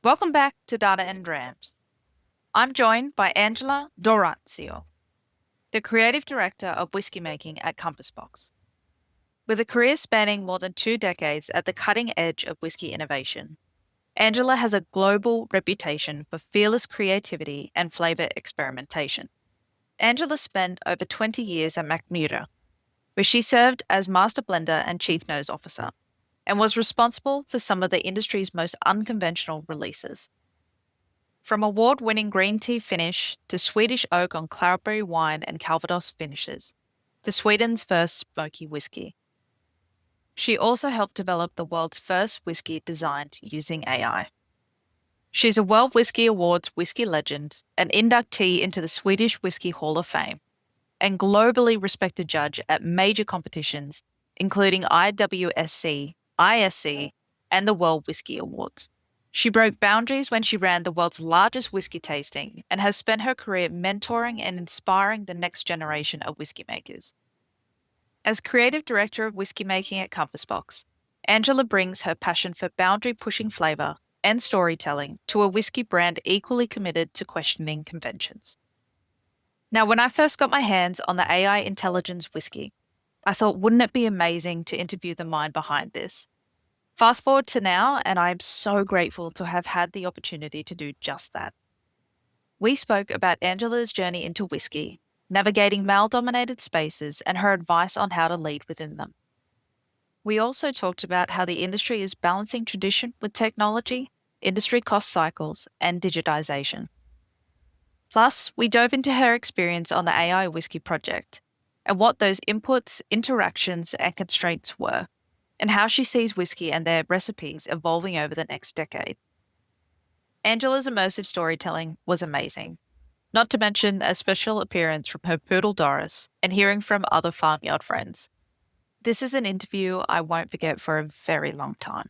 Welcome back to Data and Drams. I'm joined by Angela Dorancio, the Creative Director of Whiskymaking at Compassbox. With a career spanning more than 2 decades at the cutting edge of whisky innovation, Angela has a global reputation for fearless creativity and flavour experimentation. Angela spent over 20 years at Mackmyra, where she served as Master Blender and Chief Nose Officer, and was responsible for some of the industry's most unconventional releases. From award-winning green tea finish to Swedish oak on cloudberry wine and Calvados finishes, to Sweden's first smoky whisky. She also helped develop the world's first whisky designed using AI. She's a World Whiskies Awards whisky legend, an inductee into the Swedish Whisky Hall of Fame, and globally respected judge at major competitions, including IWSC, ISC, and the World Whiskies Awards. She broke boundaries when she ran the world's largest whisky tasting and has spent her career mentoring and inspiring the next generation of whisky makers. As Creative Director of Whiskymaking at Compassbox, Angela brings her passion for boundary-pushing flavour and storytelling to a whisky brand equally committed to questioning conventions. Now, when I first got my hands on the AI intelligence whisky, I thought, wouldn't it be amazing to interview the mind behind this? Fast forward to now, and I'm so grateful to have had the opportunity to do just that. We spoke about Angela's journey into whisky, navigating male-dominated spaces, and her advice on how to lead within them. We also talked about how the industry is balancing tradition with technology, industry cost cycles, and digitization. Plus, we dove into her experience on the AI Whisky project and what those inputs, interactions, and constraints were, and how she sees whisky and their recipes evolving over the next decade. Angela's immersive storytelling was amazing, not to mention a special appearance from her poodle Doris and hearing from other farmyard friends. This is an interview I won't forget for a very long time.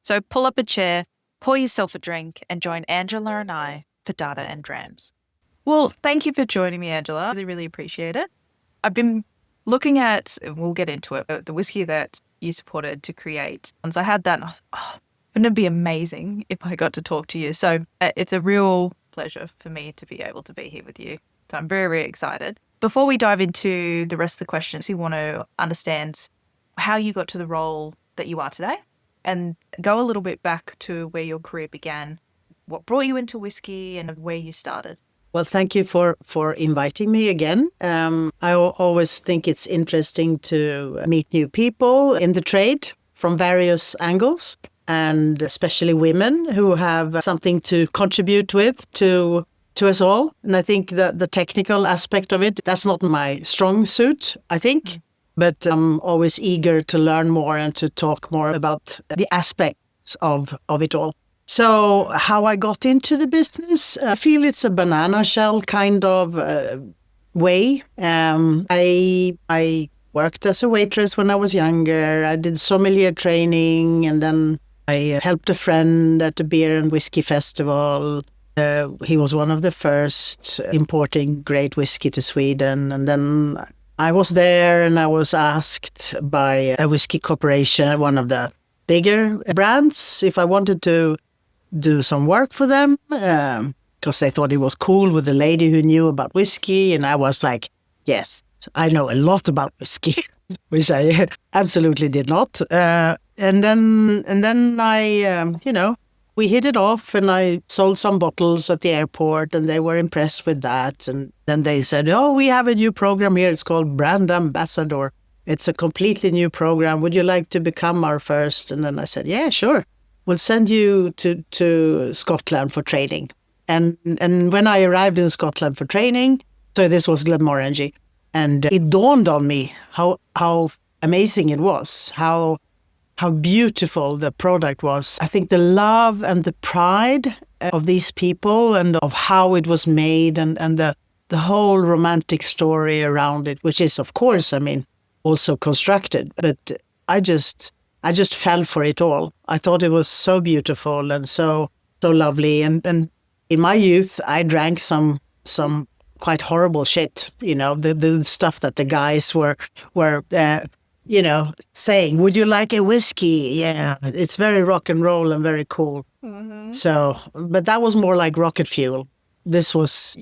So pull up a chair, pour yourself a drink, and join Angela and I for Data and Drams. Well, thank you for joining me, Angela. I really, really appreciate it. I've been looking at, and we'll get into it, the whiskey that you supported to create. Once I had that, and I was like, wouldn't it be amazing if I got to talk to you? So it's a real pleasure for me to be able to be here with you. So I'm very, very excited. Before we dive into the rest of the questions, you want to understand how you got to the role that you are today and go a little bit back to where your career began, what brought you into whiskey and where you started. Well, thank you for inviting me again. I always think it's interesting to meet new people in the trade from various angles, and especially women who have something to contribute with to us all. And I think that the technical aspect of it, that's not my strong suit, I think. But I'm always eager to learn more and to talk more about the aspects of it all. So how I got into the business, I feel it's a banana shell kind of way. I worked as a waitress when I was younger. I did sommelier training, and then I helped a friend at a beer and whiskey festival. He was one of the first importing great whiskey to Sweden. And then I was there and I was asked by a whiskey corporation, one of the bigger brands, if I wanted to do some work for them because they thought it was cool with a lady who knew about whiskey. And I was like, yes, I know a lot about whiskey, which I absolutely did not. And then I, we hit it off, and I sold some bottles at the airport, and they were impressed with that. And then they said, oh, we have a new program here. It's called Brand Ambassador. It's a completely new program. Would you like to become our first? And then I said, yeah, sure. We'll send you to Scotland for training. And when I arrived in Scotland for training, so this was Glenmorangie, and it dawned on me how amazing it was, how beautiful the product was. I think the love and the pride of these people and of how it was made and the whole romantic story around it, which is, of course, also constructed. But I just fell for it all. I thought it was so beautiful and so lovely. And in my youth, I drank some quite horrible shit. The stuff that the guys were saying, "Would you like a whiskey?" Yeah, it's very rock and roll and very cool. So, but that was more like rocket fuel. This was,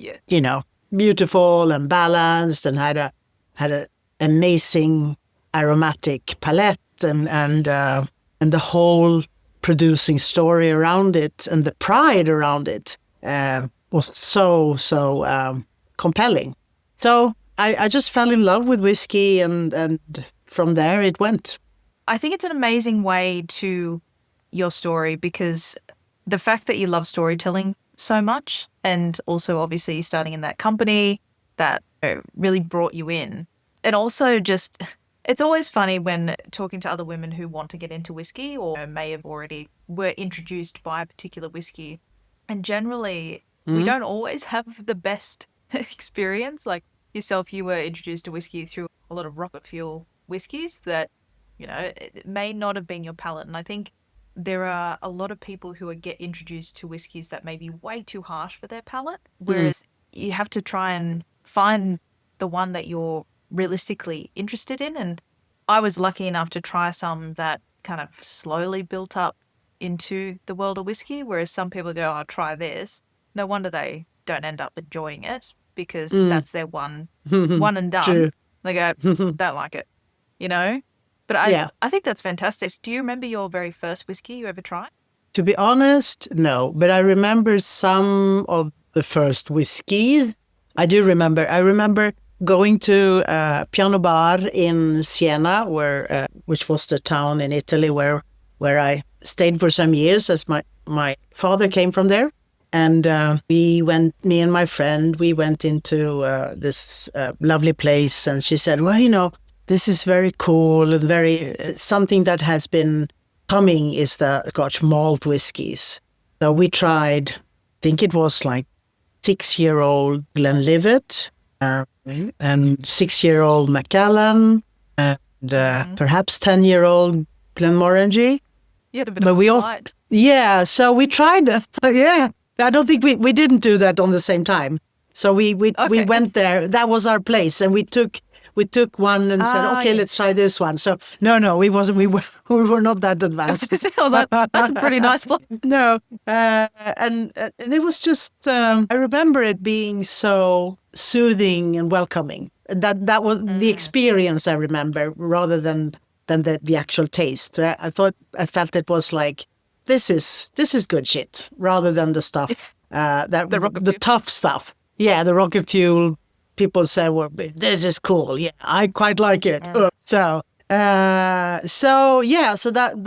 beautiful and balanced and had a amazing aromatic palette and the whole producing story around it and the pride around it was so compelling. So I just fell in love with whiskey and from there it went. I think it's an amazing way to your story because the fact that you love storytelling so much and also obviously starting in that company that really brought you in. And also just, it's always funny when talking to other women who want to get into whiskey or may have already were introduced by a particular whiskey. And generally, we don't always have the best experience. Like yourself, you were introduced to whiskey through a lot of rocket fuel whiskeys that, it may not have been your palate. And I think there are a lot of people who get introduced to whiskies that may be way too harsh for their palate, whereas you have to try and find the one that you're realistically interested in. And I was lucky enough to try some that kind of slowly built up into the world of whiskey, whereas some people go, "I'll try this." No wonder they don't end up enjoying it because that's their one and done. True. They go, "Don't like it," But I think that's fantastic. Do you remember your very first whiskey you ever tried? To be honest, no. But I remember some of the first whiskeys. I do remember. I remember going to Piano Bar in Siena, which was the town in Italy where I stayed for some years, as my father came from there. And me and my friend, we went into this lovely place, and she said, "Well, this is very cool and very something that has been coming is the Scotch malt whiskies." So we tried, I think it was like 6-year-old Glenlivet and 6-year-old Macallan and perhaps 10-year-old Glenmorangie. You had a bit of a flight. Yeah, so we tried that. Yeah, I don't think we didn't do that on the same time. So we went there. That was our place, and we took one and said, "Okay, let's try this one." So no, we wasn't. We were not that advanced. That's a pretty nice place. No, and it was just. I remember it being so soothing and welcoming. That was the experience I remember, rather than the actual taste. I felt it was like this is good shit, rather than the stuff the tough stuff. Yeah, the rocket fuel. People say, "Well, this is cool. Yeah, I quite like it." So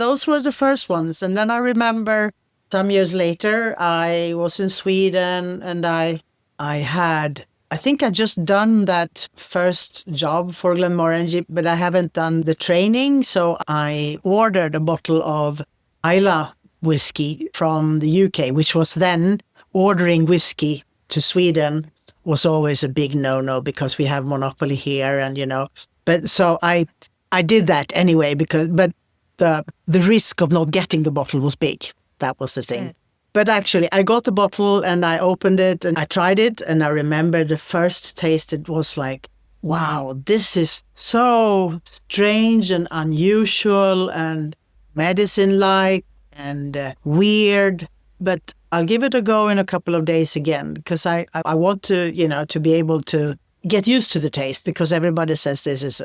those were the first ones. And then I remember some years later, I was in Sweden, and I think I just done that first job for Glenmorangie, but I haven't done the training. So I ordered a bottle of Islay whiskey from the UK, which was then ordering whiskey to Sweden was always a big no-no because we have monopoly here, and But so I did that anyway but the risk of not getting the bottle was big. That was the thing. But actually, I got the bottle and I opened it and I tried it, and I remember the first taste. It was like, wow, this is so strange and unusual and medicine-like and weird, but I'll give it a go in a couple of days again because I want to, to be able to get used to the taste because everybody says this is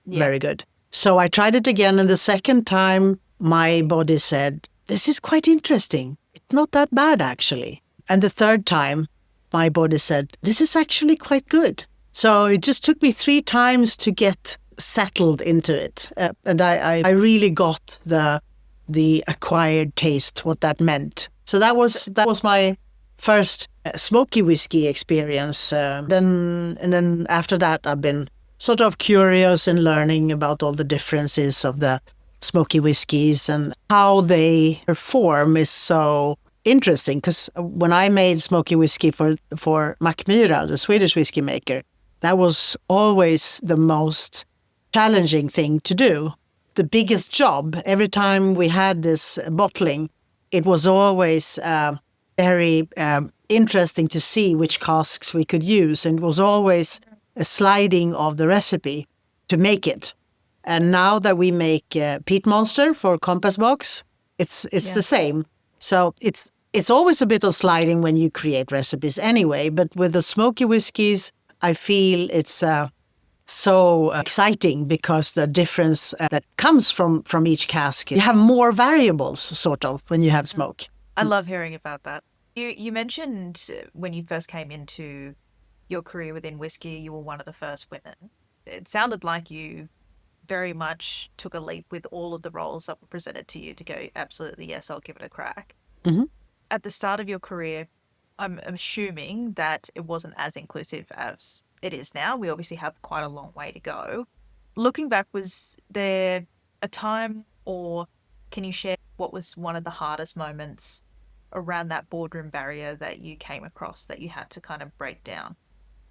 very good. So I tried it again, and the second time my body said, "This is quite interesting. It's not that bad, actually." And the third time my body said, "This is actually quite good." So it just took me 3 times to get settled into it. And I really got the acquired taste, what that meant. So that was my first smoky whiskey experience. Then after that, I've been sort of curious and learning about all the differences of the smoky whiskeys and how they perform is so interesting. Because when I made smoky whiskey for Mackmyra, the Swedish whiskey maker, that was always the most challenging thing to do. The biggest job every time we had this bottling. It was always very interesting to see which casks we could use, and it was always a sliding of the recipe to make it. And now that we make Peat Monster for Compass Box, it's the same. So it's always a bit of sliding when you create recipes anyway. But with the smoky whiskies, I feel it's so exciting because the difference that comes from each cask, you have more variables sort of when you have smoke. I love hearing about that. You mentioned when you first came into your career within whiskey, you were one of the first women. It sounded like you very much took a leap with all of the roles that were presented to you to go, absolutely, yes, I'll give it a crack. Mm-hmm. At the start of your career, I'm assuming that it wasn't as inclusive as it is now. We obviously have quite a long way to go. Looking back, was there a time, or can you share what was one of the hardest moments around that boardroom barrier that you came across that you had to kind of break down?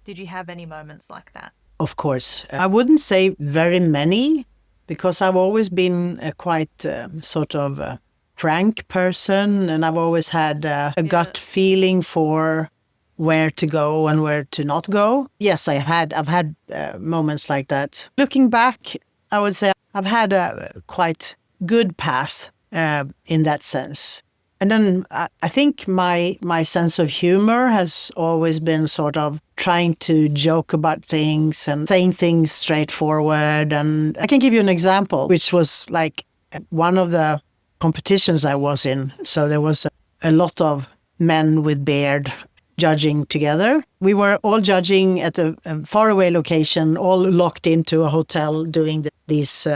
Did you have any moments like that? Of course. I wouldn't say very many, because I've always been a quite sort of frank person, and I've always had a gut feeling for where to go and where to not go. Yes, I've had moments like that. Looking back, I would say I've had a quite good path in that sense. And then I think my sense of humor has always been sort of trying to joke about things and saying things straightforward. And I can give you an example, which was like one of the competitions I was in. So there was a lot of men with beard judging together. We were all judging at a faraway location, all locked into a hotel doing these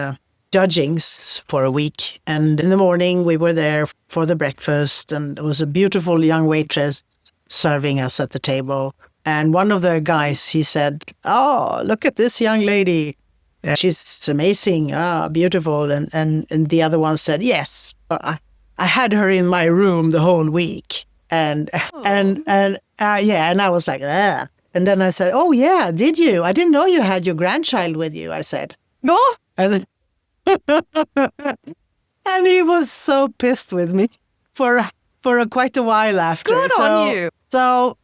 judgings for a week. And in the morning we were there for the breakfast, and there was a beautiful young waitress serving us at the table. And one of the guys, he said, "Oh, look at this young lady. She's amazing. Beautiful." And the other one said, "Yes, I had her in my room the whole week." And and I was like, ah. And then I said, "Oh yeah, did you? I didn't know you had your grandchild with you." I said, "No." And and he was so pissed with me for quite a while after. Good on you. So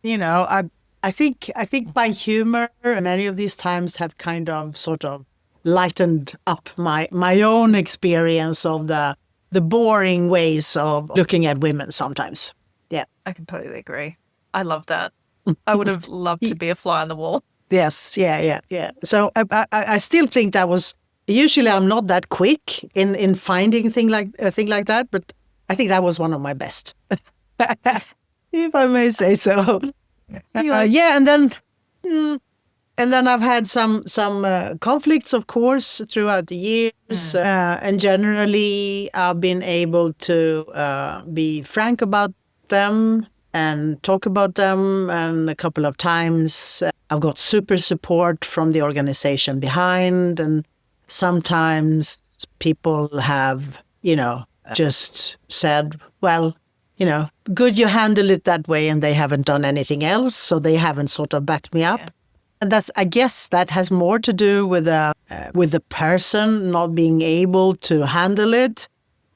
I think my humor many of these times have kind of sort of lightened up my own experience of the boring ways of looking at women sometimes. Yeah, I completely agree. I love that. I would have loved to be a fly on the wall. Yes, yeah. So I still think that was. Usually, I'm not that quick in finding a thing like that, but I think that was one of my best, if I may say so. Yeah, and then I've had some conflicts, of course, throughout the years, and generally I've been able to be frank about them and talk about them. And a couple of times I've got super support from the organization behind, and sometimes people have, just said, well, good you handle it that way, and they haven't done anything else, so they haven't sort of backed me up. Yeah. And I guess that has more to do with the person not being able to handle it,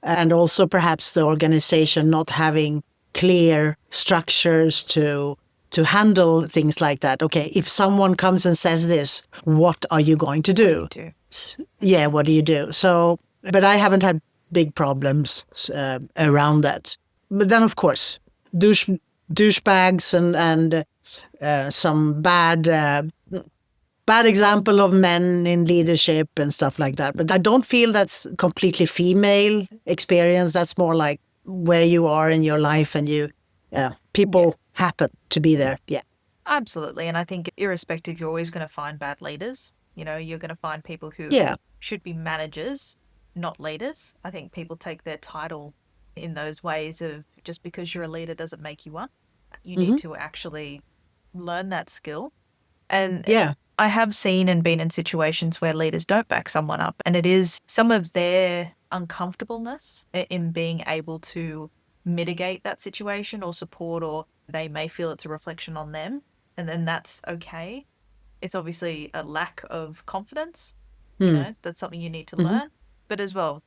and also perhaps the organization not having clear structures to handle things like that. Okay, if someone comes and says this, what are you going to do? Yeah, what do you do? So, but I haven't had big problems around that. But then, of course, douchebags and some bad example of men in leadership and stuff like that. But I don't feel that's completely female experience. That's more like where you are in your life, and people happen to be there. Yeah, absolutely. And I think irrespective, you're always going to find bad leaders. You're going to find people who should be managers, not leaders. I think people take their title in those ways of just because you're a leader doesn't make you one. You need to actually learn that skill. And I have seen and been in situations where leaders don't back someone up, and it is some of their uncomfortableness in being able to mitigate that situation or support, or they may feel it's a reflection on them, and then that's okay. It's obviously a lack of confidence. That's something you need to learn. But as well,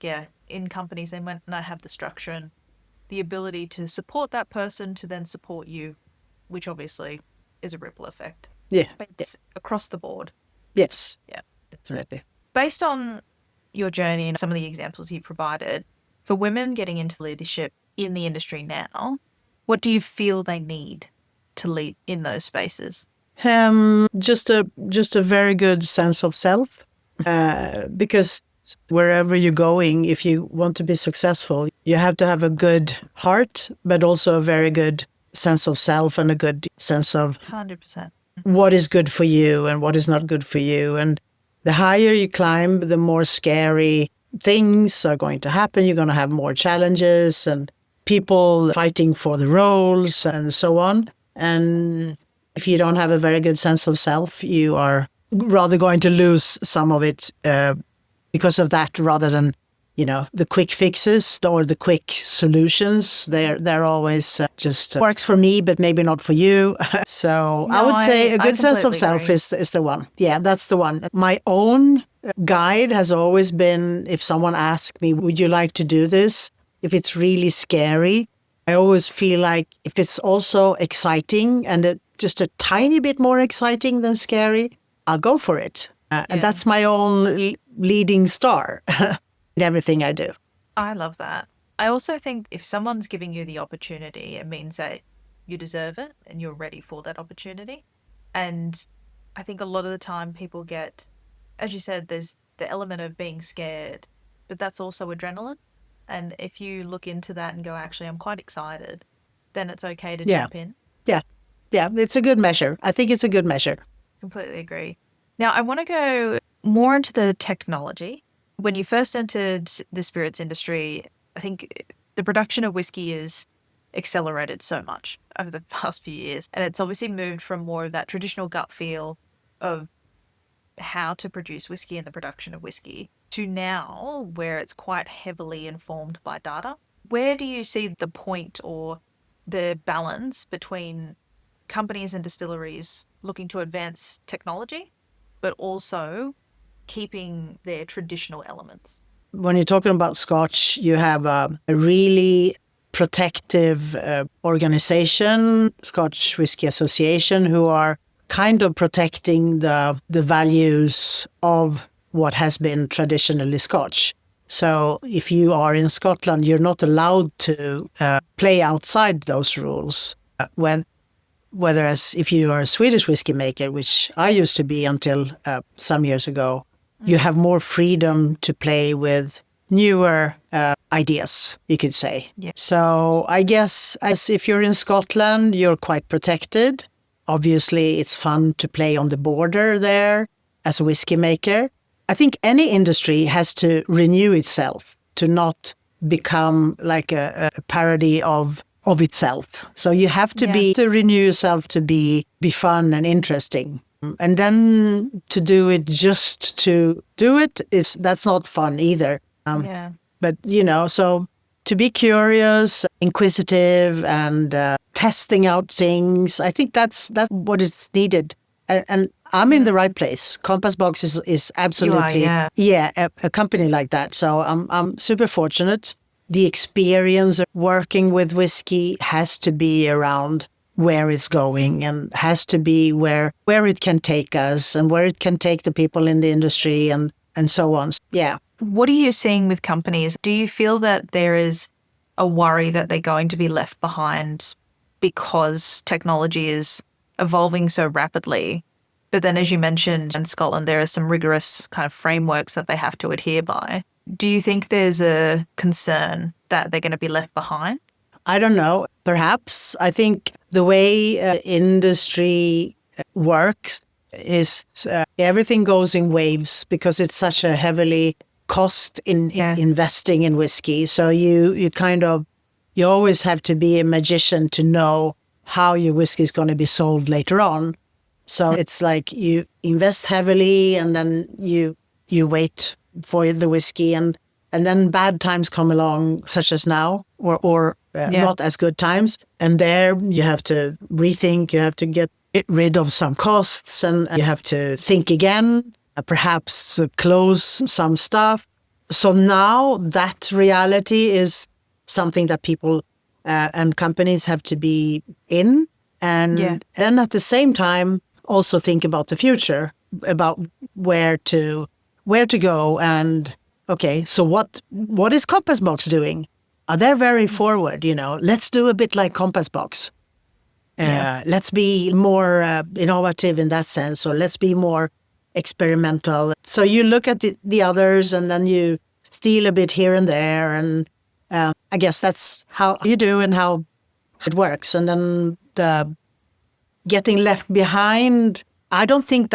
in companies, they might not have the structure and the ability to support that person to then support you, which obviously is a ripple effect. Yeah. But it's across the board. Yes. Yeah. Definitely. Based on your journey and some of the examples you provided, for women getting into leadership in the industry now, what do you feel they need to lead in those spaces? Just a very good sense of self, because wherever you're going, if you want to be successful, you have to have a good heart, but also a very good sense of self and a good sense of 100%. what is good for you and what is not good for you. And the higher you climb, the more scary things are going to happen. You're going to have more challenges and people fighting for the roles and so on. And if you don't have a very good sense of self, you are rather going to lose some of it because of that, rather than, the quick fixes or the quick solutions. They're always just works for me, but maybe not for you. So No, I would say a I good sense of completely self agree. is the one. Yeah, that's the one. My own guide has always been, if someone asks me, would you like to do this? If it's really scary, I always feel like if it's also exciting and just a tiny bit more exciting than scary, I'll go for it. And that's my own leading star in everything I do. I love that. I also think if someone's giving you the opportunity, it means that you deserve it and you're ready for that opportunity. And I think a lot of the time people get, as you said, there's the element of being scared, but that's also adrenaline. And if you look into that and go, actually, I'm quite excited, then it's okay to Yeah. jump in. Yeah. Yeah. It's a good measure. I think it's a good measure. Completely agree. Now, I want to go more into the technology. When you first entered the spirits industry, I think the production of whiskey is accelerated so much over the past few years. And it's obviously moved from more of that traditional gut feel of how to produce whiskey and the production of whiskey to now where it's quite heavily informed by data. Where do you see the point or the balance between companies and distilleries looking to advance technology, but also keeping their traditional elements? When you're talking about Scotch, you have a really protective organization, Scotch Whisky Association, who are kind of protecting the values of what has been traditionally Scotch. So if you are in Scotland, you're not allowed to play outside those rules. Whereas if you are a Swedish whiskey maker, which I used to be until some years ago, you have more freedom to play with newer ideas, you could say. Yeah. So I guess as if you're in Scotland, you're quite protected. Obviously, it's fun to play on the border there as a whiskey maker. I think any industry has to renew itself to not become like a parody of itself. So you have to to renew yourself to be fun and interesting. And then to do it just to do it that's not fun either. But so to be curious, inquisitive, and testing out things, I think that's what is needed. And I'm in the right place. Compass Box is absolutely a company like that. So I'm super fortunate. The experience of working with whiskey has to be around where it's going and has to be where it can take us and where it can take the people in the industry and so on. Yeah. What are you seeing with companies? Do you feel that there is a worry that they're going to be left behind because technology is evolving so rapidly? But then, as you mentioned, in Scotland, there are some rigorous kind of frameworks that they have to adhere by. Do you think there's a concern that they're going to be left behind? I don't know. Perhaps. I think the way industry works is everything goes in waves because it's such a heavily cost in investing in whiskey. So you always have to be a magician to know how your whiskey is going to be sold later on. So it's like you invest heavily and then you wait for the whiskey and then bad times come along, such as now, or not as good times. And there you have to rethink, you have to get rid of some costs and you have to think again, perhaps close some stuff. So now that reality is something that people and companies have to be in. And then at the same time, also think about the future, about where to go and okay, so what is Compass Box doing? They're very forward, let's do a bit like Compass Box. Let's be more innovative in that sense, or let's be more experimental. So you look at the others and then you steal a bit here and there. And I guess that's how you do and how it works. And then the getting left behind, I don't think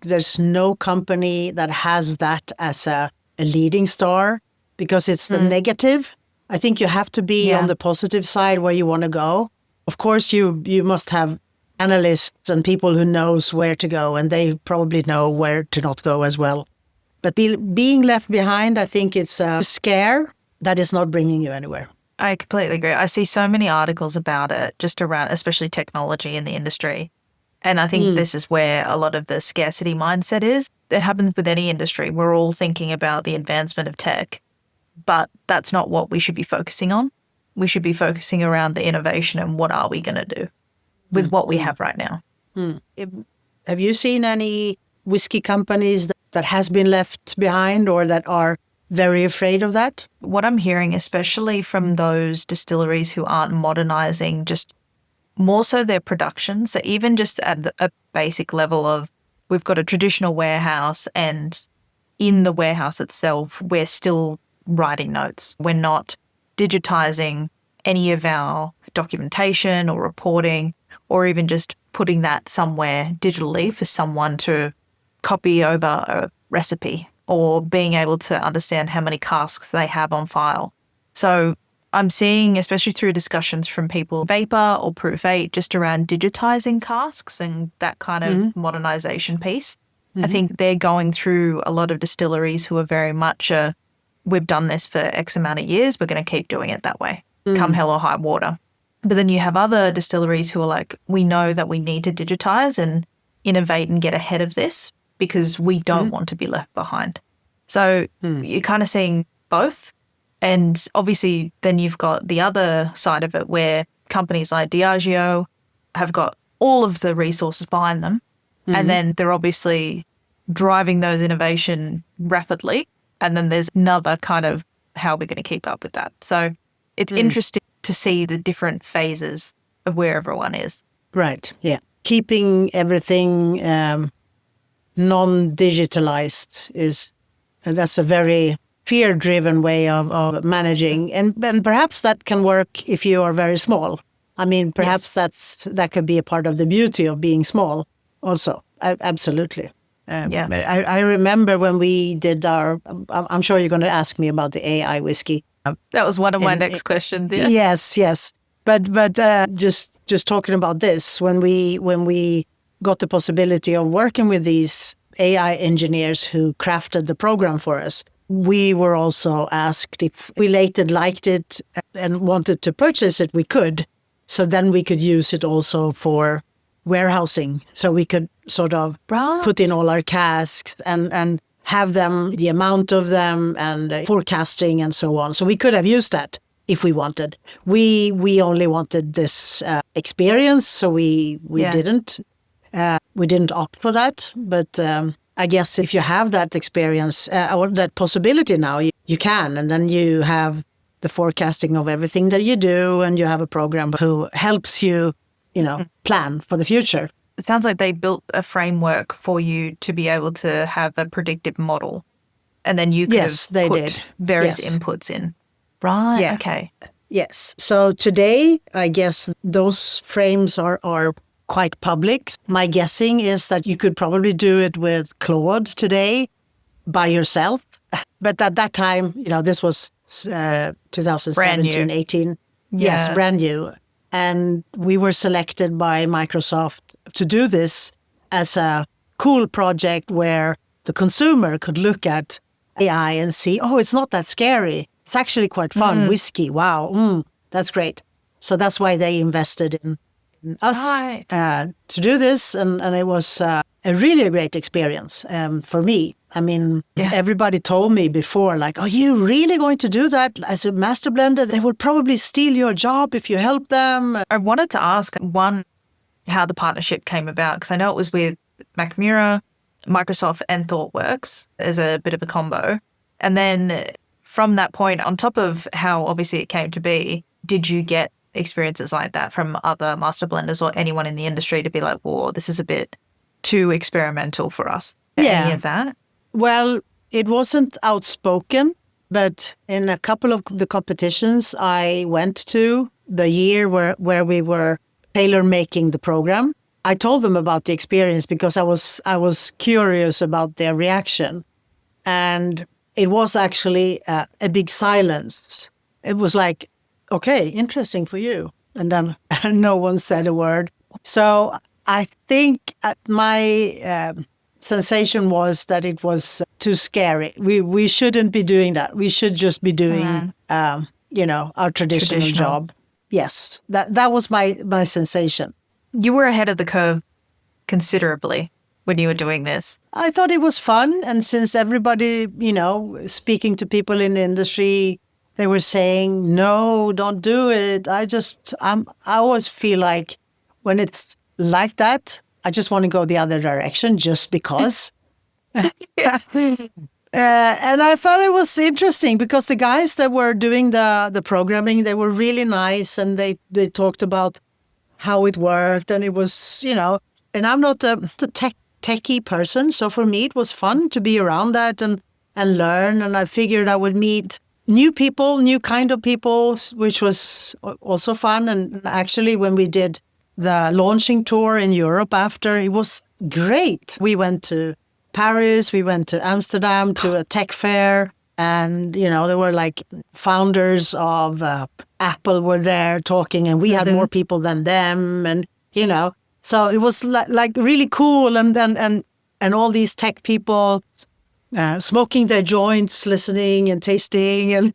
there's no company that has that as a leading star, because it's the negative. I think you have to be on the positive side where you want to go. Of course, you must have analysts and people who knows where to go, and they probably know where to not go as well. But being left behind, I think it's a scare that is not bringing you anywhere. I completely agree. I see so many articles about it just around, especially technology in the industry. And I think this is where a lot of the scarcity mindset is. It happens with any industry. We're all thinking about the advancement of tech, but that's not what we should be focusing on. We should be focusing around the innovation and what are we going to do with what we have right now. Have you seen any whiskey companies that has been left behind or that are very afraid of that? What I'm hearing, especially from those distilleries who aren't modernizing just more so their production. So even just at a basic level of, we've got a traditional warehouse, and in the warehouse itself, we're still writing notes. We're not digitizing any of our documentation or reporting, or even just putting that somewhere digitally for someone to copy over a recipe, or being able to understand how many casks they have on file. So I'm seeing, especially through discussions from people, Vapor or Proof 8, just around digitizing casks and that kind of modernization piece. I think they're going through a lot of distilleries who are very much we've done this for X amount of years, we're going to keep doing it that way, come hell or high water. But then you have other distilleries who are like, we know that we need to digitize and innovate and get ahead of this because we don't want to be left behind. So you're kind of seeing both. And obviously then you've got the other side of it where companies like Diageo have got all of the resources behind them. And then they're obviously driving those innovation rapidly. And then there's another kind of how we're going to keep up with that. So it's interesting to see the different phases of where everyone is. Right, yeah. Keeping everything non-digitalized that's a very fear-driven way of managing. And perhaps that can work if you are very small. I mean, perhaps that could be a part of the beauty of being small also. Absolutely. I remember when we did I'm sure you're going to ask me about the AI whiskey. That was one of my next questions. Yeah. Yes. But just talking about this, when we got the possibility of working with these AI engineers who crafted the program for us, we were also asked if we later liked it and wanted to purchase it, we could. So then we could use it also for warehousing. So we could sort of put in all our casks and have them, the amount of them, and forecasting and so on. So we could have used that if we wanted. We only wanted this experience, so we didn't. We didn't opt for that. But I guess if you have that experience or that possibility now, you can. And then you have the forecasting of everything that you do, and you have a program who helps you, plan for the future. It sounds like they built a framework for you to be able to have a predictive model. And then you could put various inputs in. Right, yeah. Okay. Yes. So today, I guess those frames are quite public. My guessing is that you could probably do it with Claude today by yourself. But at that time, this was 2017, 18. Yeah. Yes, brand new. And we were selected by Microsoft to do this as a cool project where the consumer could look at AI and see, it's not that scary. It's actually quite fun. Whiskey, wow, that's great. So that's why they invested in us to do this. And it was a really great experience for me. I mean, everybody told me before, like, are you really going to do that as a master blender? They will probably steal your job if you help them. I wanted to ask, one, how the partnership came about, because I know it was with Mackmyra, Microsoft and ThoughtWorks as a bit of a combo. And then from that point, on top of how obviously it came to be, did you get experiences like that from other master blenders or anyone in the industry to be like, whoa, this is a bit too experimental for us? Any of that? Well, it wasn't outspoken, but in a couple of the competitions I went to, the year where we were tailor making the program, I told them about the experience because I was curious about their reaction. And it was actually a big silence. It was like, okay, interesting for you. And then no one said a word. So I think my sensation was that it was too scary. We shouldn't be doing that. We should just be doing, our traditional job. Yes, that was my sensation. You were ahead of the curve considerably when you were doing this. I thought it was fun. And since everybody, speaking to people in the industry, they were saying, no, don't do it. I always feel like when it's like that, I just want to go the other direction just because. And I thought it was interesting because the guys that were doing the programming, they were really nice and they talked about how it worked. And it was, and I'm not a techie person. So for me, it was fun to be around that and learn. And I figured I would meet new people, new kind of people, which was also fun. And actually, when we did the launching tour in Europe after, it was great. We went to Paris, we went to Amsterdam to a tech fair. And, there were like founders of Apple were there talking and we had more people than them. And, so it was like really cool. And all these tech people smoking their joints, listening and tasting. And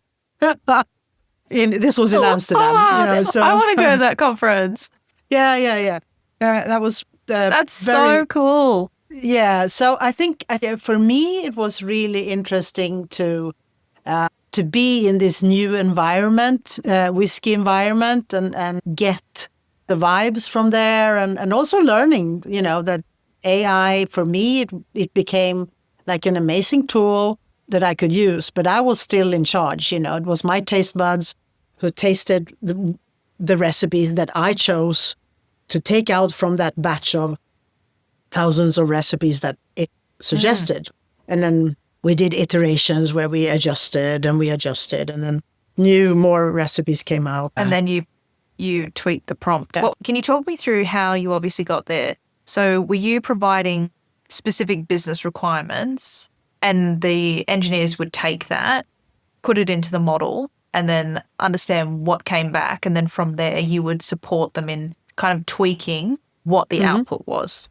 this was in Amsterdam. So I want to go to that conference. Yeah. That was that's so cool. Yeah. So I think for me, it was really interesting to be in this new environment, whiskey environment, and get the vibes from there, and also learning, that AI for me it became like an amazing tool that I could use, but I was still in charge. It was my taste buds who tasted the recipes that I chose to take out from that batch of thousands of recipes that it suggested. And then we did iterations where we adjusted, and then more recipes came out. And then you tweaked the prompt. Well, can you talk me through how you obviously got there? So were you providing specific business requirements and the engineers would take that, put it into the model, and then understand what came back, and then from there you would support them in kind of tweaking what the output was,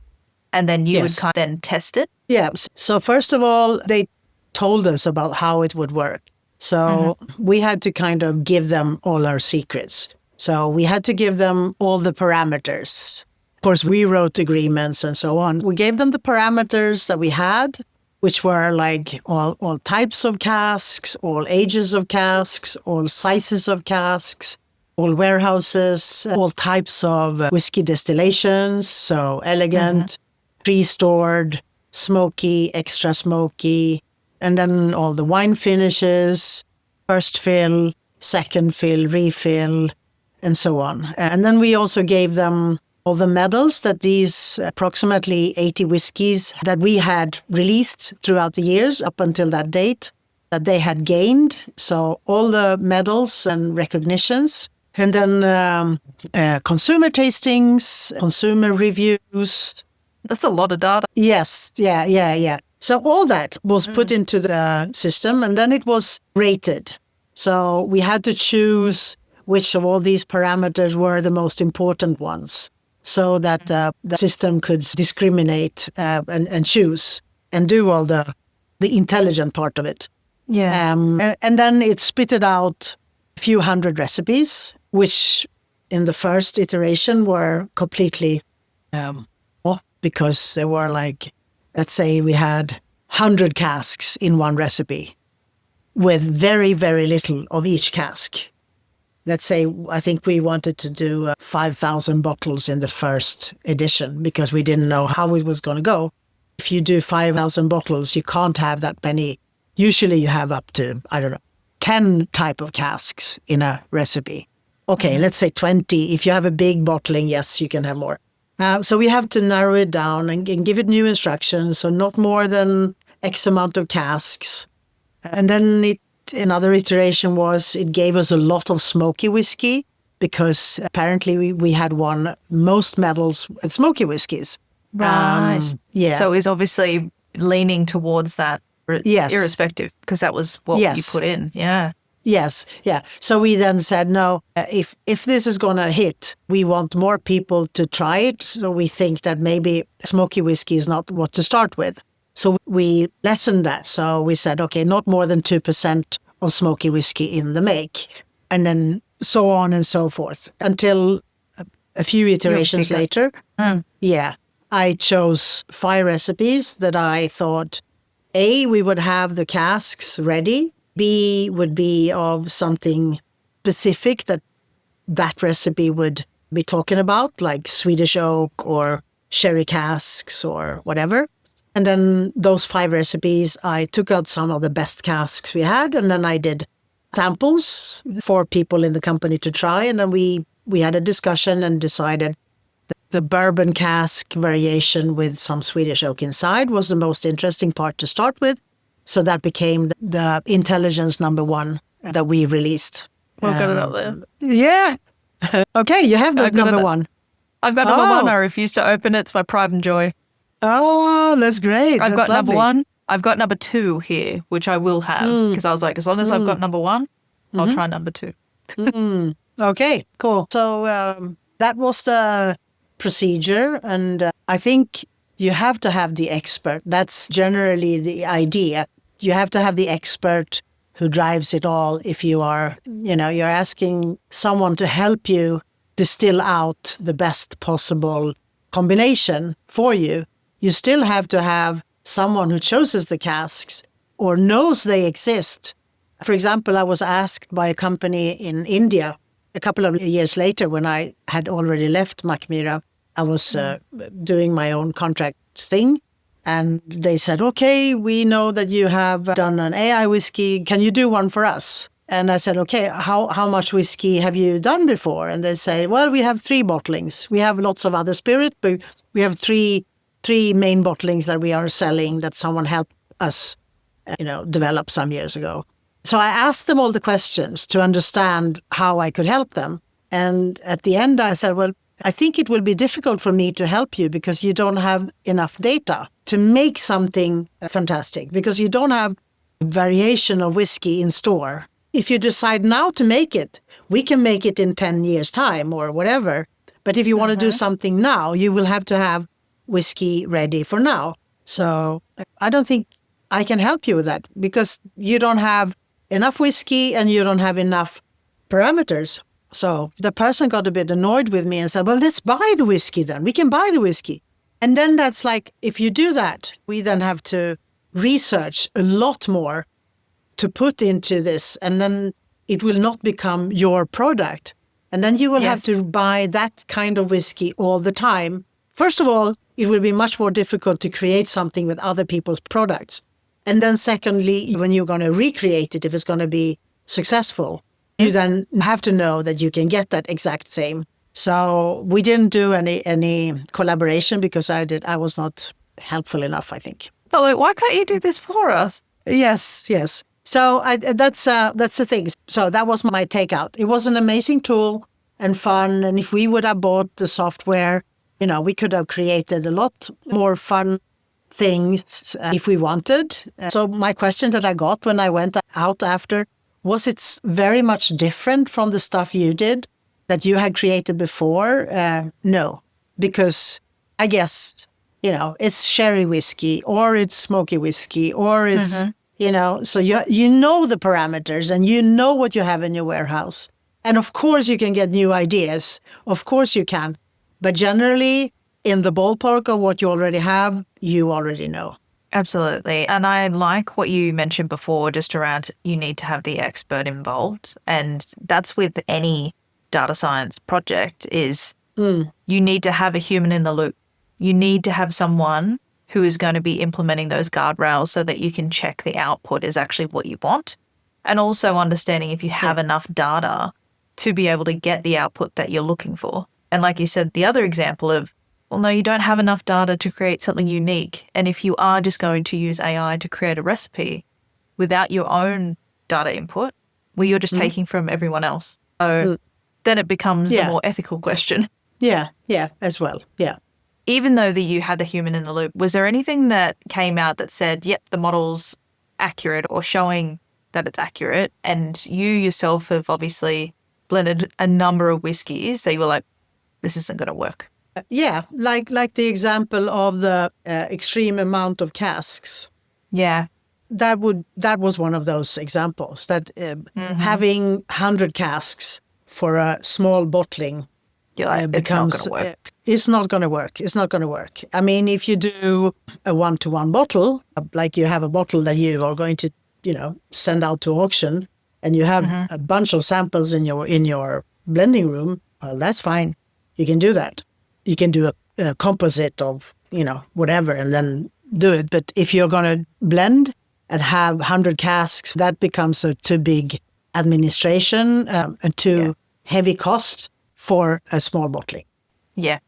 and then you would kind of then test it? Yeah. So first of all, they told us about how it would work. So we had to kind of give them all our secrets. So we had to give them all the parameters. Of course, we wrote agreements and so on. We gave them the parameters that we had, which were like all types of casks, all ages of casks, all sizes of casks, all warehouses, all types of whiskey distillations. So elegant, pre-stored, smoky, extra smoky, and then all the wine finishes, first fill, second fill, refill, and so on. And then we also gave them all the medals that these approximately 80 whiskeys that we had released throughout the years up until that date, that they had gained. So all the medals and recognitions. And then consumer tastings, consumer reviews. That's a lot of data. Yes, yeah. So all that was put into the system, and then it was rated. So we had to choose which of all these parameters were the most important ones, so that the system could discriminate and choose and do all the intelligent part of it. Yeah. And then it spitted out a few hundred recipes, which in the first iteration were completely off, because there were like, let's say we had 100 casks in one recipe with very, very little of each cask. Let's say, I think we wanted to do 5,000 bottles in the first edition because we didn't know how it was going to go. If you do 5,000 bottles, you can't have that many Usually you have up to, I don't know, 10 type of casks in a recipe. Okay, let's say 20. If you have a big bottling, yes, you can have more. So we have to narrow it down and give it new instructions. So not more than X amount of casks. And then another iteration was it gave us a lot of smoky whiskey because apparently we had won most medals at smoky whiskies. Right. Yeah. So it's obviously leaning towards that, Yes. irrespective, because that was what you put in. Yeah. Yes, yeah. So we then said, no, if this is going to hit, we want more people to try it. So we think that maybe smoky whiskey is not what to start with. So we lessened that. So we said, okay, not more than 2% of smoky whiskey in the make. And then so on and so forth until a few iterations later. Yeah, I chose 5 recipes that I thought, A, we would have the casks ready. B would be of something specific that recipe would be talking about, like Swedish oak or sherry casks or whatever. And then those 5 recipes, I took out some of the best casks we had, and then I did samples for people in the company to try. And then we had a discussion and decided that the bourbon cask variation with some Swedish oak inside was the most interesting part to start with. So that became the intelligence number 1 that we released. We'll get it up there. Yeah. Okay, you have the number 1. I've got number 1. I refuse to open it. It's my pride and joy. Oh, that's great. I've got lovely. number 1. I've got number 2 here, which I will have because I was like, as long as I've got number 1, I'll try number 2. Okay, cool. So that was the procedure. And I think you have to have the expert. That's generally the idea. You have to have the expert who drives it all. If you are, you're asking someone to help you distill out the best possible combination for you, you still have to have someone who chooses the casks or knows they exist. For example, I was asked by a company in India a couple of years later when I had already left Mackmyra. I was doing my own contract thing. And they said, okay, we know that you have done an AI whiskey. Can you do one for us? And I said, okay, how much whiskey have you done before? And they say, well, we have 3 bottlings. We have lots of other spirit, but we have three main bottlings that we are selling that someone helped us, develop some years ago. So I asked them all the questions to understand how I could help them. And at the end, I said, well, I think it will be difficult for me to help you because you don't have enough data to make something fantastic, because you don't have variation of whiskey in store. If you decide now to make it, we can make it in 10 years' time or whatever. But if you want to do something now, you will have to have whiskey ready for now. So I don't think I can help you with that because you don't have enough whiskey and you don't have enough parameters. So the person got a bit annoyed with me and said, well, let's buy the whiskey then. We can buy the whiskey. And then that's like, if you do that, we then have to research a lot more to put into this. And then it will not become your product. And then you will have to buy that kind of whiskey all the time. First of all, it will be much more difficult to create something with other people's products. And then secondly, when you're going to recreate it, if it's going to be successful, you then have to know that you can get that exact same. So we didn't do any collaboration because I was not helpful enough, I think. But like, why can't you do this for us? Yes. So that's the thing. So that was my takeout. It was an amazing tool and fun. And if we would have bought the software, we could have created a lot more fun things if we wanted. So my question that I got when I went out after, was it very much different from the stuff you did that you had created before? No, because I guess, it's sherry whiskey or it's smoky whiskey or it's, so you know the parameters and you know what you have in your warehouse. And of course you can get new ideas. Of course you can. But generally, in the ballpark of what you already have, you already know. Absolutely. And I like what you mentioned before, just around you need to have the expert involved. And that's with any data science project is you need to have a human in the loop. You need to have someone who is going to be implementing those guardrails so that you can check the output is actually what you want. And also understanding if you have enough data to be able to get the output that you're looking for. And like you said, the other example of, well, no, you don't have enough data to create something unique. And if you are just going to use AI to create a recipe without your own data input, well, you're just taking from everyone else. So then it becomes a more ethical question. Yeah, as well. Yeah. Even though that you had the human in the loop, was there anything that came out that said, yep, the model's accurate or showing that it's accurate, and you yourself have obviously blended a number of whiskies that you were like, this isn't going to work? Yeah, like the example of the extreme amount of casks. Yeah. That was one of those examples, that having 100 casks for a small bottling becomes, it's not going to work. It's not going to work. I mean, if you do a one-to-one bottle, like you have a bottle that you are going to, send out to auction, and you have a bunch of samples in your blending room, well, that's fine. You can do that. You can do a composite of, whatever, and then do it. But if you're going to blend and have 100 casks, that becomes a too big administration and too heavy cost for a small bottling. Yeah.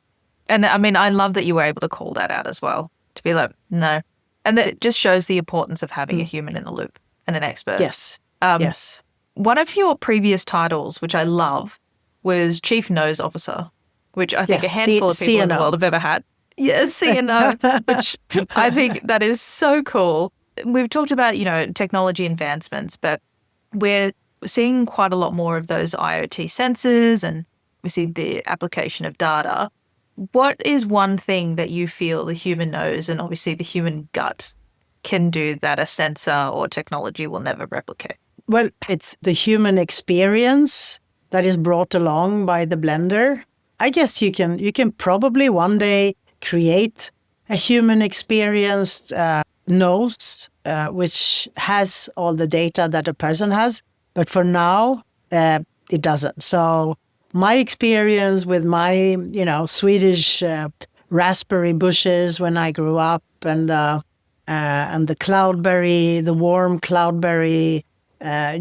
And I mean, I love that you were able to call that out as well, to be like, no. And that just shows the importance of having a human in the loop and an expert. Yes. Yes. One of your previous titles, which I love, was Chief Nose Officer, which I think a handful of people in the world have ever had. Yes, CNO, which I think that is so cool. We've talked about, technology advancements, but we're seeing quite a lot more of those IoT sensors, and we see the application of data. What is one thing that you feel the human nose and obviously the human gut can do that a sensor or technology will never replicate? Well, it's the human experience that is brought along by the blender. I guess you can probably one day create a human experienced nose, which has all the data that a person has. But for now, it doesn't. So my experience with my, Swedish raspberry bushes when I grew up, and the cloudberry, the warm cloudberry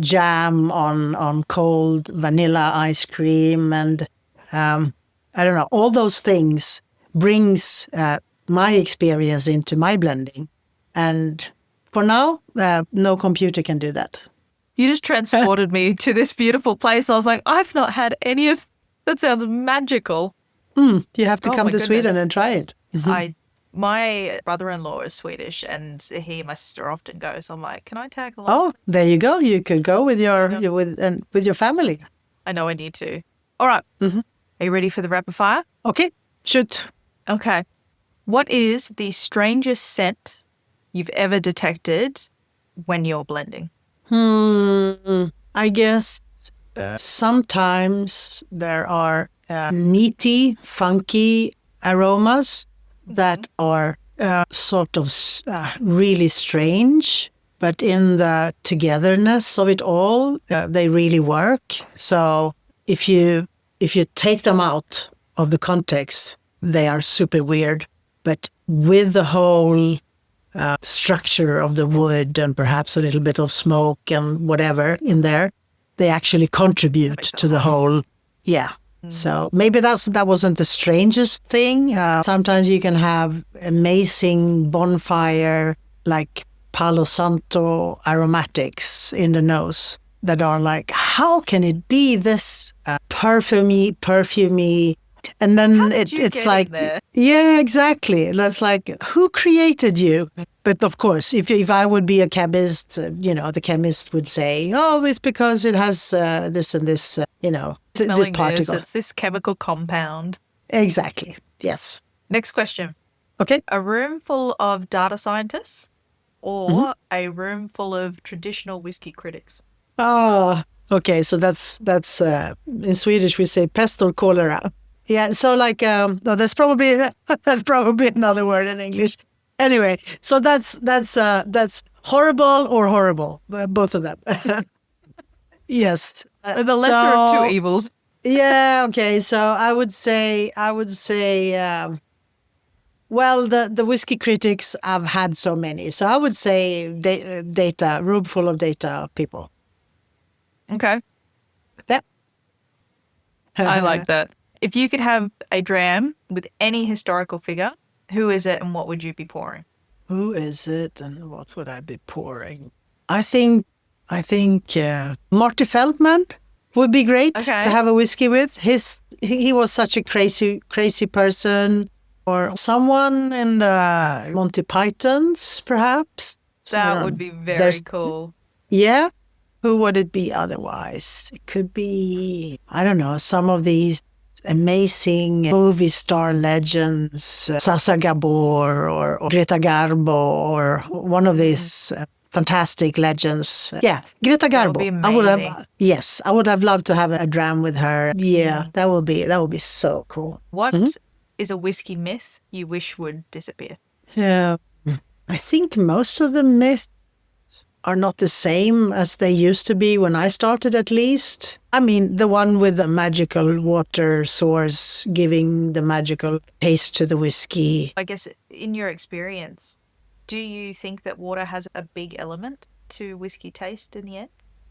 jam on cold vanilla ice cream, and I don't know, all those things brings my experience into my blending. And for now, no computer can do that. You just transported me to this beautiful place. I was like, I've not had any of that. Sounds magical. You have to come to Sweden and try it. My brother-in-law is Swedish, and he and my sister often go. So I'm like, can I tag along? Oh, there you go. You could go with your family. I know I need to. All right. Are you ready for the rapid fire? Okay, shoot. Okay. What is the strangest scent you've ever detected when you're blending? I guess sometimes there are meaty, funky aromas that are sort of really strange, but in the togetherness of it all, they really work. So if you take them out of the context, they are super weird. But with the whole structure of the wood and perhaps a little bit of smoke and whatever in there, they actually contribute to the whole. Yeah. So maybe that wasn't the strangest thing. Sometimes you can have amazing bonfire, like Palo Santo aromatics in the nose that are like, how can it be this perfumey? And then it's like, yeah, exactly. That's like, who created you? But of course, if I would be a chemist, the chemist would say, oh, it's because it has this and this, smelling particle. this, it's this chemical compound. Exactly. Yes. Next question. Okay. A room full of data scientists or a room full of traditional whiskey critics? Okay. So that's in Swedish we say pest or cholera. Yeah. So like that's probably another word in English. Anyway, so that's horrible or horrible, both of them. Yes. The lesser of two evils. Yeah. Okay. So I would say Well, the whiskey critics, I've had so many. So I would say data, room full of data people. Okay. Yeah. I like that. If you could have a dram with any historical figure, who is it and what would you be pouring? Who is it and what would I be pouring? I think Marty Feldman would be great Okay. to have a whiskey with. He was such a crazy person. Or someone in the Monty Pythons, perhaps. That would be very cool. Yeah. Who would it be otherwise? It could be, I don't know, some of these amazing movie star legends, Sasa Gabor or Greta Garbo, or one of these fantastic legends. Yeah, Greta Garbo. I would have loved to have a dram with her. Yeah, that would be so cool. What is a whiskey myth you wish would disappear? Yeah, I think most of the myths are not the same as they used to be when I started, at least. I mean, the one with the magical water source giving the magical taste to the whiskey. I guess in your experience, do you think that water has a big element to whiskey taste in the end?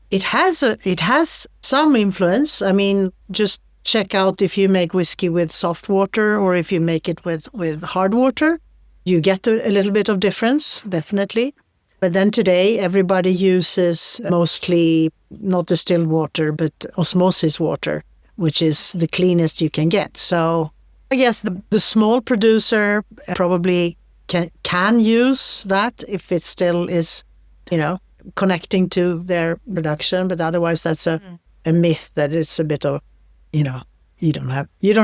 It has some influence. I mean, just check out if you make whiskey with soft water or if you make it with hard water. You get a little bit of difference, definitely. But then today, everybody uses mostly not distilled water, but osmosis water, which is the cleanest you can get. So I guess the small producer probably can use that if it still is, connecting to their production. But otherwise, that's a myth that it's a bit of, you don't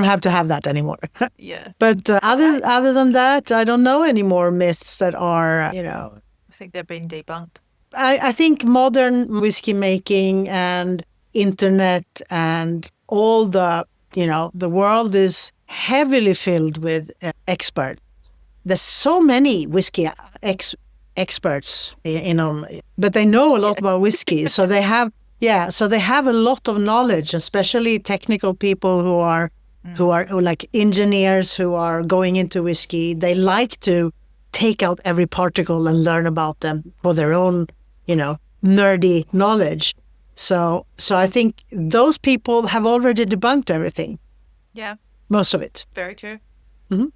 have to have that anymore. Yeah. But other than that, I don't know any more myths that are, I think they've been debunked. I think modern whiskey making and internet and all the world is heavily filled with experts. There's so many whiskey experts, but they know a lot about whiskey. So they have a lot of knowledge, especially technical people who are like engineers who are going into whiskey. They like to take out every particle and learn about them for their own, nerdy knowledge. So I think those people have already debunked everything. Yeah. Most of it. Very true. 100%.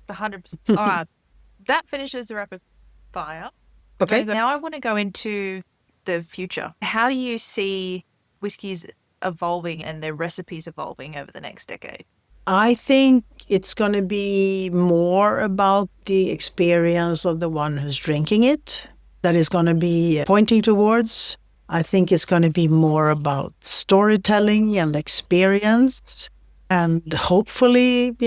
All right. That finishes the rapid fire. Okay. Now I want to go into the future. How do you see whiskies evolving and their recipes evolving over the next decade? I think it's going to be more about the experience of the one who's drinking it that is going to be pointing towards. I think it's going to be more about storytelling and experience and hopefully,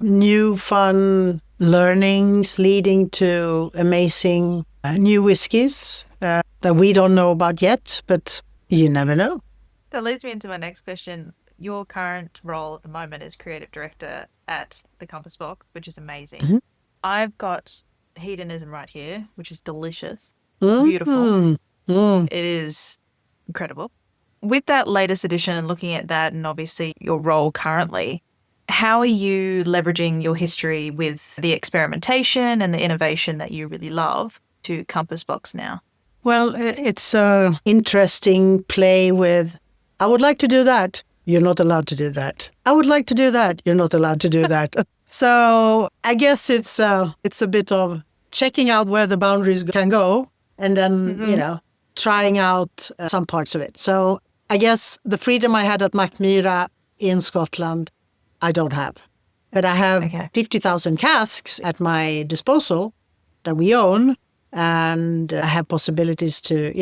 new fun learnings leading to amazing new whiskies that we don't know about yet, but you never know. That leads me into my next question. Your current role at the moment is creative director at the Compass Box, which is amazing. I've got Hedonism right here, which is delicious, beautiful. It is incredible. With that latest edition and looking at that and obviously your role currently, how are you leveraging your history with the experimentation and the innovation that you really love to Compass Box now? Well, it's an interesting play with, I would like to do that. You're not allowed to do that. I would like to do that. You're not allowed to do that. So I guess it's a bit of checking out where the boundaries can go and then, trying out some parts of it. So I guess the freedom I had at Mackmyra in Scotland, I don't have. But I have 50,000 casks at my disposal that we own. And I have possibilities to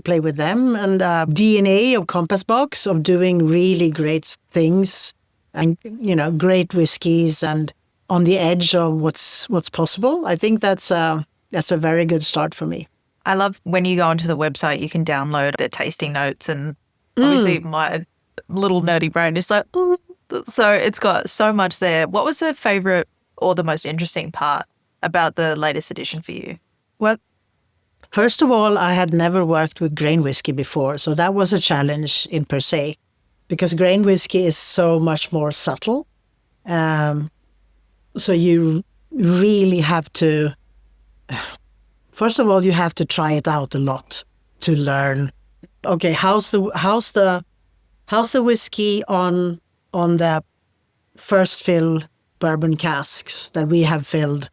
play with them, and DNA of Compass Box of doing really great things and, great whiskies and on the edge of what's possible. I think that's a very good start for me. I love when you go onto the website, you can download the tasting notes and obviously my little nerdy brain is like, so it's got so much there. What was the favorite or the most interesting part about the latest edition for you? Well, first of all, I had never worked with grain whiskey before, so that was a challenge in per se, because grain whiskey is so much more subtle. So you really have to, first of all, you have to try it out a lot to learn. Okay, how's the whiskey on the first fill bourbon casks that we have filled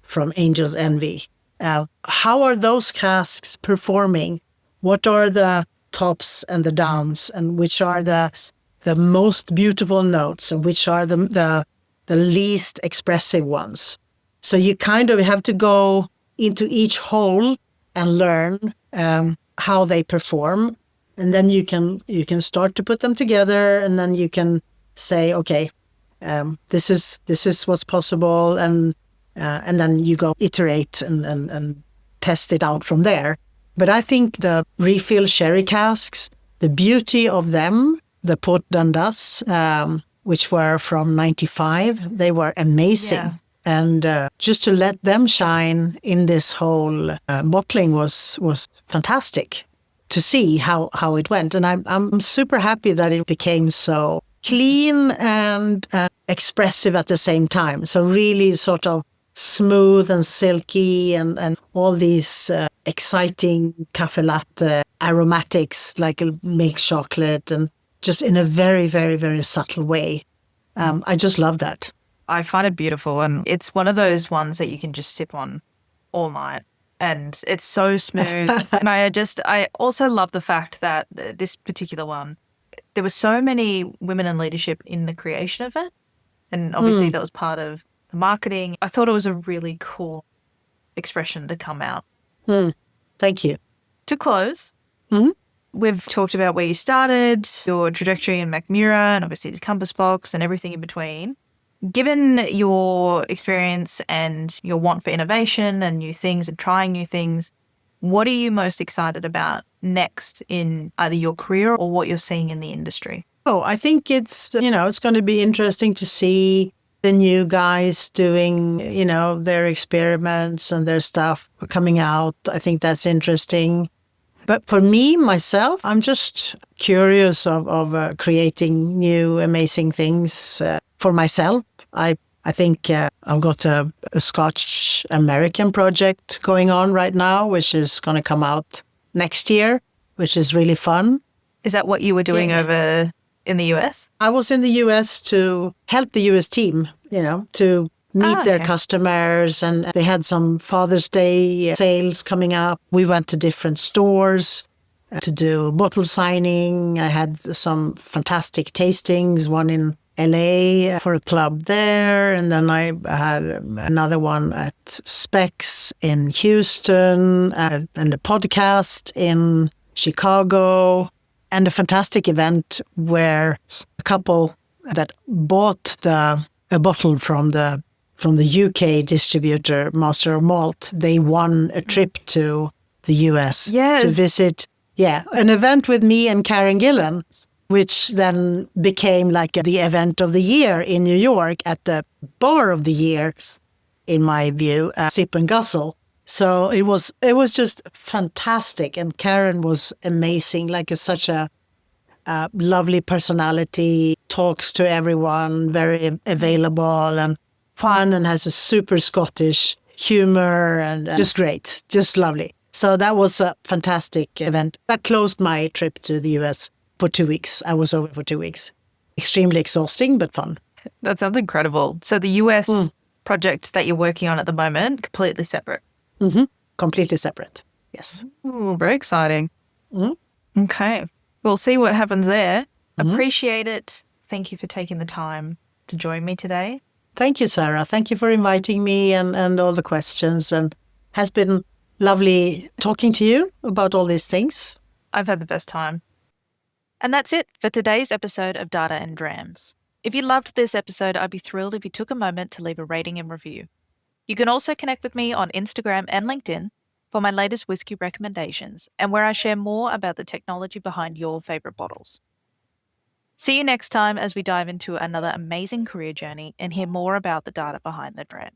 from Angel's Envy? How are those casks performing? What are the tops and the downs, and which are the most beautiful notes, and which are the least expressive ones? So you kind of have to go into each hole and learn how they perform, and then you can start to put them together, and then you can say, okay, this is what's possible, and then you go iterate and test it out from there. But I think the refill sherry casks, the beauty of them, the Port Dundas, which were from '95, they were amazing. Yeah. And just to let them shine in this whole bottling was fantastic to see how it went. And I'm super happy that it became so clean and expressive at the same time. So really sort of smooth and silky and all these exciting cafe latte aromatics like a milk chocolate, and just in a very, very, very subtle way. I just love that. I find it beautiful, and it's one of those ones that you can just sip on all night, and it's so smooth. And I also love the fact that this particular one, there were so many women in leadership in the creation of it, and obviously that was part of the marketing. I thought it was a really cool expression to come out. Thank you. To close, we've talked about where you started, your trajectory in Mackmyra, and obviously the Compass Box and everything in between. Given your experience and your want for innovation and new things and trying new things, what are you most excited about next in either your career or what you're seeing in the industry? Oh, I think it's going to be interesting to see the new guys doing, their experiments and their stuff coming out. I think that's interesting. But for me, myself, I'm just curious of creating new, amazing things for myself. I think I've got a Scotch-American project going on right now, which is going to come out next year, which is really fun. Is that what you were doing over in the US? I was in the US to help the US team, to meet their customers, and they had some Father's Day sales coming up. We went to different stores to do bottle signing. I had some fantastic tastings, one in LA for a club there, and then I had another one at Specs in Houston, and a podcast in Chicago, and a fantastic event where a couple that bought a bottle from the UK distributor, Master of Malt, they won a trip to the US to visit, an event with me and Karen Gillan, which then became like the event of the year in New York at the bar of the year, in my view, Sip and Guzzle. So it was just fantastic, and Karen was amazing, such a lovely personality, talks to everyone, very available and fun, and has a super Scottish humor, and just great, just lovely. So that was a fantastic event. That closed my trip to the US for 2 weeks. I was over for 2 weeks. Extremely exhausting, but fun. That sounds incredible. So the US project that you're working on at the moment, completely separate? Mm-hmm. Completely separate, yes. Ooh, very exciting. Okay. We'll see what happens there. Appreciate it. Thank you for taking the time to join me today. Thank you, Sarah. Thank you for inviting me and all the questions. And has been lovely talking to you about all these things. I've had the best time. And that's it for today's episode of Data and Drams. If you loved this episode, I'd be thrilled if you took a moment to leave a rating and review. You can also connect with me on Instagram and LinkedIn for my latest whiskey recommendations and where I share more about the technology behind your favourite bottles. See you next time as we dive into another amazing career journey and hear more about the data behind the dram.